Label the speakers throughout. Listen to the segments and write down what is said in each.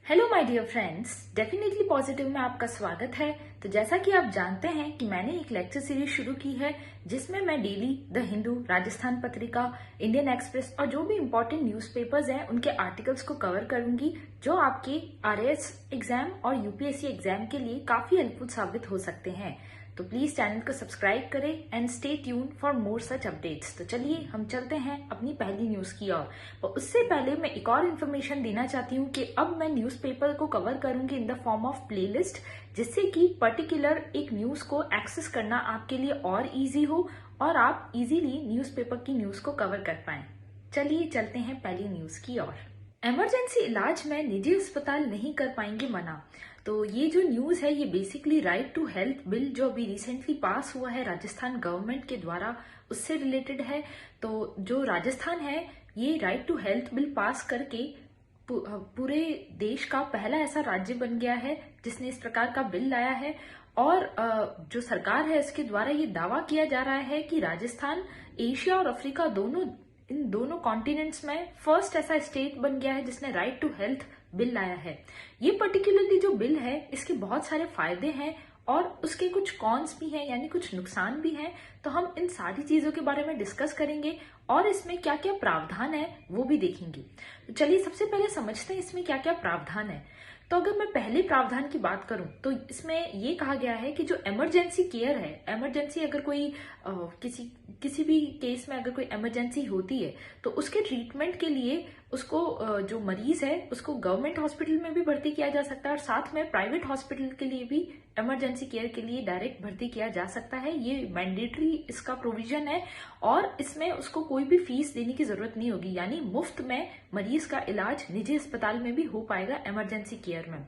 Speaker 1: Hello my dear friends, definitely positive में आपका स्वागत है। तो जैसा कि आप जानते हैं कि मैंने एक लेक्चर सीरीज शुरू की है जिसमें मैं daily the Hindu, Rajasthan Patrika, Indian express और जो भी इम्पोर्टेंट न्यूज़पेपर्स हैं उनके आर्टिकल्स को कवर करूंगी जो आपके आरएएस एग्जाम और यूपीएससी एग्जाम के लिए काफी हेल्पफुल साबित हो सकते हैं। तो प्लीज चैनल को सब्सक्राइब करें and stay tune for more such updates. तो चलिए हम चलते हैं अपनी पहली न्यूज की ओर। और उससे पहले मैं एक और इन्फॉर्मेशन देना चाहती हूँ कि अब मैं न्यूज़पेपर को कवर करूंगी in the form of playlist, जिससे कि पर्टिकुलर एक न्यूज को एक्सेस करना आपके लिए और इजी हो और आप इजीली न्यूज़पेपर की न्यूज को कवर कर पाएं। चलिए चलते हैं पहली न्यूज की ओर। इमरजेंसी इलाज में निजी अस्पताल नहीं कर पाएंगे मना। तो ये जो न्यूज है ये basically right to health bill जो अभी रिसेंटली पास हुआ है राजस्थान गवर्नमेंट के द्वारा, उससे रिलेटेड है। तो जो राजस्थान है ये right to health bill pass करके पूरे देश का पहला ऐसा राज्य बन गया है जिसने इस प्रकार का बिल लाया है। और जो सरकार है इसके द्वारा ये दावा किया जा रहा है कि राजस्थान एशिया और अफ्रीका इन दोनों कॉन्टिनेंट्स में फर्स्ट ऐसा स्टेट बन गया है जिसने राइट टू हेल्थ बिल लाया है। ये पर्टिकुलरली जो बिल है इसके बहुत सारे फायदे हैं और उसके कुछ कॉन्स भी हैं, यानी कुछ नुकसान भी हैं। तो हम इन सारी चीजों के बारे में डिस्कस करेंगे और इसमें क्या क्या प्रावधान है वो भी देखेंगे। तो चलिए सबसे पहले समझते हैं इसमें क्या क्या प्रावधान है। तो अगर मैं पहले प्रावधान की बात करूं तो इसमें ये कहा गया है कि जो इमरजेंसी केयर है, इमरजेंसी अगर कोई किसी भी केस में अगर कोई इमरजेंसी होती है तो उसके ट्रीटमेंट के लिए उसको जो मरीज है उसको गवर्नमेंट हॉस्पिटल में भी भर्ती किया जा सकता है और साथ में प्राइवेट हॉस्पिटल के लिए भी इमरजेंसी केयर के लिए डायरेक्ट भर्ती किया जा सकता है। ये मैंडेटरी इसका प्रोविजन है और इसमें उसको कोई भी फीस देने की जरूरत नहीं होगी, यानी मुफ्त में मरीज का इलाज निजी अस्पताल में भी हो पाएगा इमरजेंसी केयर में।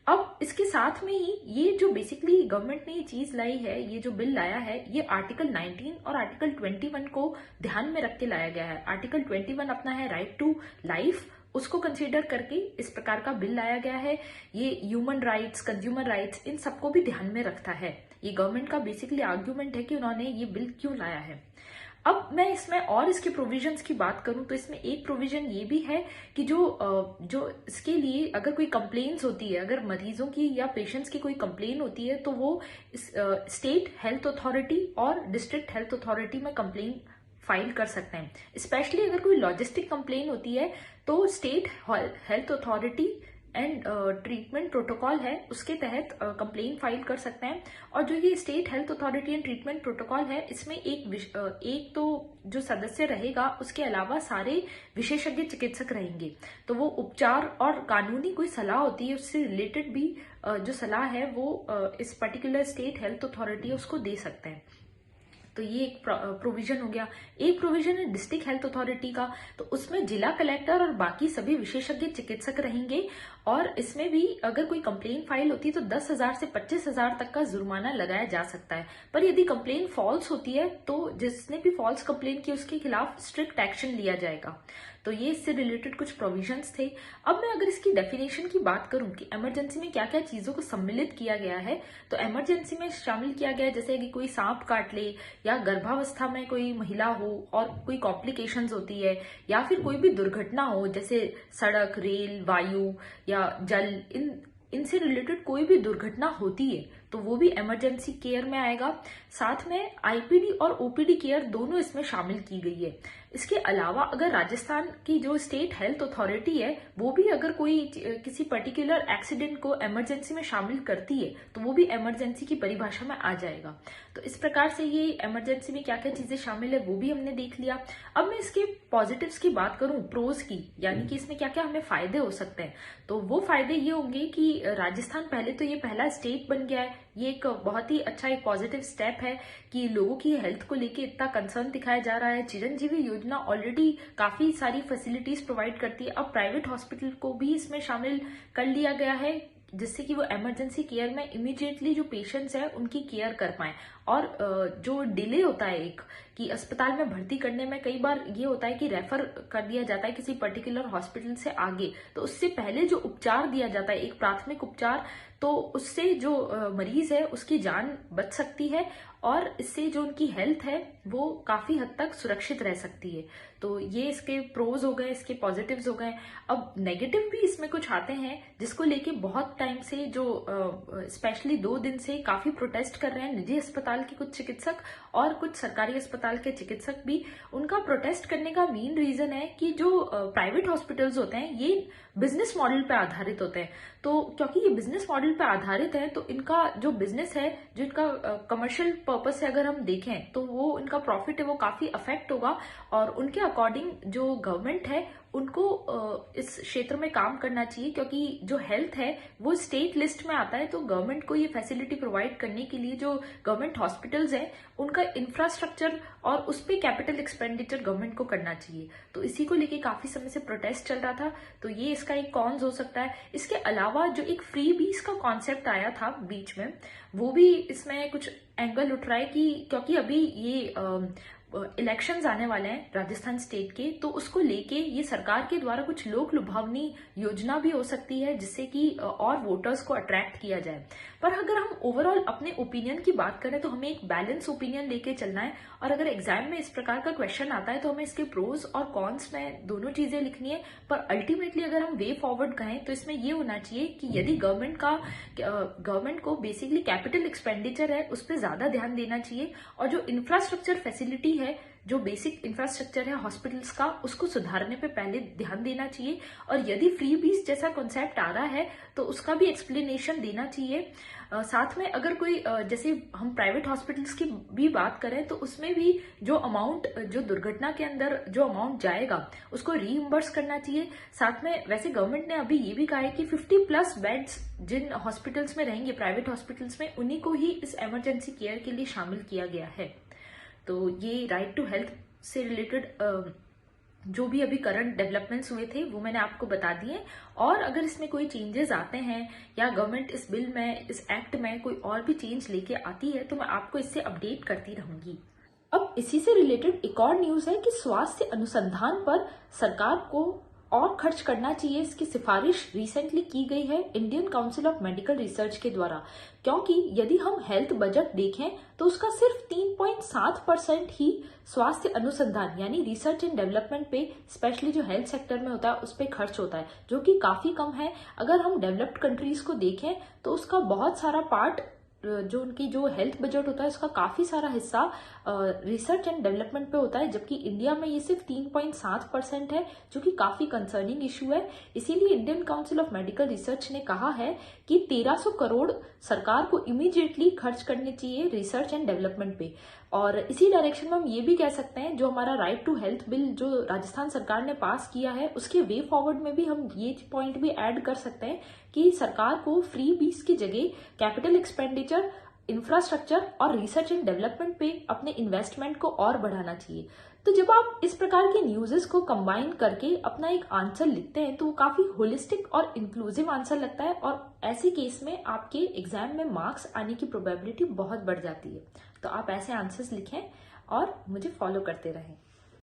Speaker 1: अब इसके साथ में ही ये जो बेसिकली गवर्नमेंट ने ये चीज लाई है, ये जो बिल लाया है, ये आर्टिकल 19 और आर्टिकल 21 को ध्यान में रख के लाया गया है। आर्टिकल 21 अपना है राइट टू लाइफ, उसको कंसीडर करके इस प्रकार का बिल लाया गया है। ये ह्यूमन राइट्स, कंज्यूमर राइट्स, इन सबको भी ध्यान में रखता है। ये गवर्नमेंट का बेसिकली आर्ग्यूमेंट है कि उन्होंने ये बिल क्यों लाया है। अब मैं इसमें और इसके प्रोविजंस की बात करूं तो इसमें एक प्रोविजन ये भी है कि जो इसके लिए अगर कोई कंप्लेन्स होती है, अगर मरीजों की या पेशेंट्स की कोई कंप्लेन होती है तो वो स्टेट हेल्थ अथॉरिटी और डिस्ट्रिक्ट हेल्थ अथॉरिटी में कंप्लेन फाइल कर सकते हैं। स्पेशली अगर कोई लॉजिस्टिक कंप्लेन होती है तो state health authority and treatment protocol है उसके तहत कंप्लेन फाइल कर सकते हैं। और जो ये state health authority and treatment protocol है इसमें एक तो जो सदस्य रहेगा उसके अलावा सारे विशेषज्ञ चिकित्सक रहेंगे। तो वो उपचार और कानूनी कोई सलाह होती है उससे रिलेटेड भी जो सलाह है वो इस पर्टिकुलर स्टेट हेल्थ अथॉरिटी है उसको दे सकते हैं। तो ये एक प्रोविजन हो गया। एक प्रोविजन है डिस्ट्रिक्ट हेल्थ अथॉरिटी का, तो उसमें जिला कलेक्टर और बाकी सभी विशेषज्ञ चिकित्सक रहेंगे। और इसमें भी अगर कोई कंप्लेन फाइल होती है तो 10,000 से 25,000 तक का जुर्माना लगाया जा सकता है। पर यदि कंप्लेन फॉल्स होती है तो जिसने भी फॉल्स कंप्लेन की उसके खिलाफ स्ट्रिक्ट एक्शन लिया जाएगा। तो ये इससे रिलेटेड कुछ प्रोविजंस थे। अब मैं अगर इसकी डेफिनेशन की बात करूं कि इमरजेंसी में क्या क्या चीजों को सम्मिलित किया गया है, तो इमरजेंसी में शामिल किया गया है जैसे कि कोई सांप काट ले या गर्भावस्था में कोई महिला हो और कोई कॉम्प्लिकेशंस होती है या फिर कोई भी दुर्घटना हो जैसे सड़क, रेल, वायु या जल, इनसे रिलेटेड कोई भी दुर्घटना होती है तो वो भी इमरजेंसी केयर में आएगा। साथ में आईपीडी और ओपीडी केयर दोनों इसमें शामिल की गई है। इसके अलावा अगर राजस्थान की जो स्टेट हेल्थ अथॉरिटी है वो भी अगर कोई किसी पर्टिकुलर एक्सीडेंट को इमरजेंसी में शामिल करती है तो वो भी इमरजेंसी की परिभाषा में आ जाएगा। तो इस प्रकार से ये इमरजेंसी में क्या क्या चीजें शामिल है वो भी हमने देख लिया। अब मैं इसके पॉजिटिव्स की बात करूं, प्रोज की, यानी कि इसमें क्या क्या हमें फायदे हो सकते हैं, तो वो फायदे ये होंगे कि राजस्थान पहले तो ये पहला स्टेट बन गया है। ये एक बहुत ही अच्छा एक पॉजिटिव स्टेप है कि लोगों की हेल्थ को लेके इतना कंसर्न दिखाया जा रहा है। चिरंजीवी योजना ऑलरेडी काफी सारी फैसिलिटीज प्रोवाइड करती है, अब प्राइवेट हॉस्पिटल को भी इसमें शामिल कर लिया गया है जिससे कि वो इमरजेंसी केयर में इमीडिएटली जो पेशेंट्स हैं उनकी केयर कर पाए। और जो डिले होता है एक कि अस्पताल में भर्ती करने में कई बार ये होता है कि रेफर कर दिया जाता है किसी पर्टिकुलर हॉस्पिटल से आगे, तो उससे पहले जो उपचार दिया जाता है एक प्राथमिक उपचार, तो उससे जो मरीज है उसकी जान बच सकती है और इससे जो उनकी हेल्थ है वो काफी हद तक सुरक्षित रह सकती है। तो ये इसके प्रोज हो गए, इसके पॉजिटिव्स हो गए। अब नेगेटिव भी इसमें कुछ आते हैं जिसको लेके बहुत टाइम से जो स्पेशली 2 दिन से काफी प्रोटेस्ट कर रहे हैं निजी अस्पताल के कुछ चिकित्सक और कुछ सरकारी अस्पताल के चिकित्सक भी। उनका प्रोटेस्ट करने का मेन रीजन है कि जो प्राइवेट हॉस्पिटल्स होते हैं ये बिजनेस मॉडल पे आधारित होते हैं। तो क्योंकि ये बिजनेस मॉडल पे आधारित है तो इनका जो बिजनेस है, जो इनका कमर्शियल पर्पस से अगर हम देखें तो वो इनका प्रॉफिट है वो काफी अफेक्ट होगा और उनके अकॉर्डिंग जो गवर्नमेंट है उनको इस क्षेत्र में काम करना चाहिए, क्योंकि जो हेल्थ है वो स्टेट लिस्ट में आता है। तो गवर्नमेंट को ये फैसिलिटी प्रोवाइड करने के लिए जो गवर्नमेंट हॉस्पिटल्स हैं उनका इंफ्रास्ट्रक्चर और उस पर कैपिटल एक्सपेंडिचर गवर्नमेंट को करना चाहिए। तो इसी को लेके काफी समय से प्रोटेस्ट चल रहा था, तो ये इसका एक कॉन्स हो सकता है। इसके अलावा जो एक फ्री बीस का कॉन्सेप्ट आया था बीच में, वो भी इसमें कुछ एंगल उठ रहा है कि क्योंकि अभी ये इलेक्शंस आने वाले हैं राजस्थान स्टेट के, तो उसको लेके ये सरकार के द्वारा कुछ लोक लुभावनी योजना भी हो सकती है जिससे कि और वोटर्स को अट्रैक्ट किया जाए। पर अगर हम ओवरऑल अपने ओपिनियन की बात करें तो हमें एक बैलेंस ओपिनियन लेके चलना है और अगर एग्जाम में इस प्रकार का क्वेश्चन आता है तो हमें इसके प्रोज और कॉन्स में दोनों चीजें लिखनी है। पर अल्टीमेटली अगर हम वे फॉरवर्ड कहें तो इसमें ये होना चाहिए कि यदि गवर्नमेंट को बेसिकली कैपिटल एक्सपेंडिचर है उस पर ज्यादा ध्यान देना चाहिए और जो इंफ्रास्ट्रक्चर फैसिलिटी है, जो बेसिक इंफ्रास्ट्रक्चर है हॉस्पिटल्स का, उसको सुधारने पे पहले ध्यान देना चाहिए। और यदि फ्री बीस जैसा कॉन्सेप्ट आ रहा है तो उसका भी एक्सप्लेनेशन देना चाहिए। साथ में अगर कोई जैसे हम प्राइवेट हॉस्पिटल्स की भी बात करें तो उसमें भी जो अमाउंट, जो दुर्घटना के अंदर जो अमाउंट जाएगा उसको रीइंबर्स करना चाहिए। साथ में वैसे गवर्नमेंट ने अभी ये भी कहा है कि 50+ बेड्स जिन हॉस्पिटल्स में रहेंगे, प्राइवेट हॉस्पिटल्स में, उन्हीं को ही इस इमरजेंसी केयर के लिए शामिल किया गया है। तो ये राइट टू हेल्थ से रिलेटेड जो भी अभी करंट डेवलपमेंट्स हुए थे वो मैंने आपको बता दिए। और अगर इसमें कोई चेंजेस आते हैं या गवर्नमेंट इस बिल में, इस एक्ट में कोई और भी चेंज लेके आती है तो मैं आपको इससे अपडेट करती रहूंगी। अब इसी से रिलेटेड एक और न्यूज है कि स्वास्थ्य अनुसंधान पर सरकार को और खर्च करना चाहिए, इसकी सिफारिश रिसेंटली की गई है Indian council of medical research के द्वारा। क्योंकि यदि हम हेल्थ बजट देखें तो उसका सिर्फ 3.7% ही स्वास्थ्य अनुसंधान यानी रिसर्च एंड डेवलपमेंट पे, स्पेशली जो हेल्थ सेक्टर में होता है उस पे खर्च होता है, जो कि काफी कम है। अगर हम डेवलप्ड कंट्रीज को देखें तो उसका बहुत सारा पार्ट, जो उनकी जो हेल्थ बजट होता है उसका काफी सारा हिस्सा रिसर्च एंड डेवलपमेंट पे होता है, जबकि इंडिया में ये सिर्फ 3.7% है, जो कि काफी कंसर्निंग इशू है। इसीलिए Indian council of medical research ने कहा है कि 1300 करोड़ सरकार को इमीडिएटली खर्च करने चाहिए रिसर्च एंड डेवलपमेंट पे। और इसी डायरेक्शन में हम ये भी कह सकते हैं, जो हमारा राइट टू हेल्थ बिल जो राजस्थान सरकार ने पास किया है उसके वे फॉरवर्ड में भी हम ये पॉइंट भी ऐड कर सकते हैं कि सरकार को फ्री बीस की जगह कैपिटल एक्सपेंडिचर, इंफ्रास्ट्रक्चर और रिसर्च एंड डेवलपमेंट पे अपने इन्वेस्टमेंट को और बढ़ाना चाहिए। तो जब आप इस प्रकार के न्यूज़ेस को कंबाइन करके अपना एक आंसर लिखते हैं तो वो काफी होलिस्टिक और इंक्लूसिव आंसर लगता है और ऐसे केस में आपके एग्जाम में मार्क्स आने की प्रोबेबिलिटी बहुत बढ़ जाती है। तो आप ऐसे आंसर्स लिखें और मुझे फॉलो करते रहें।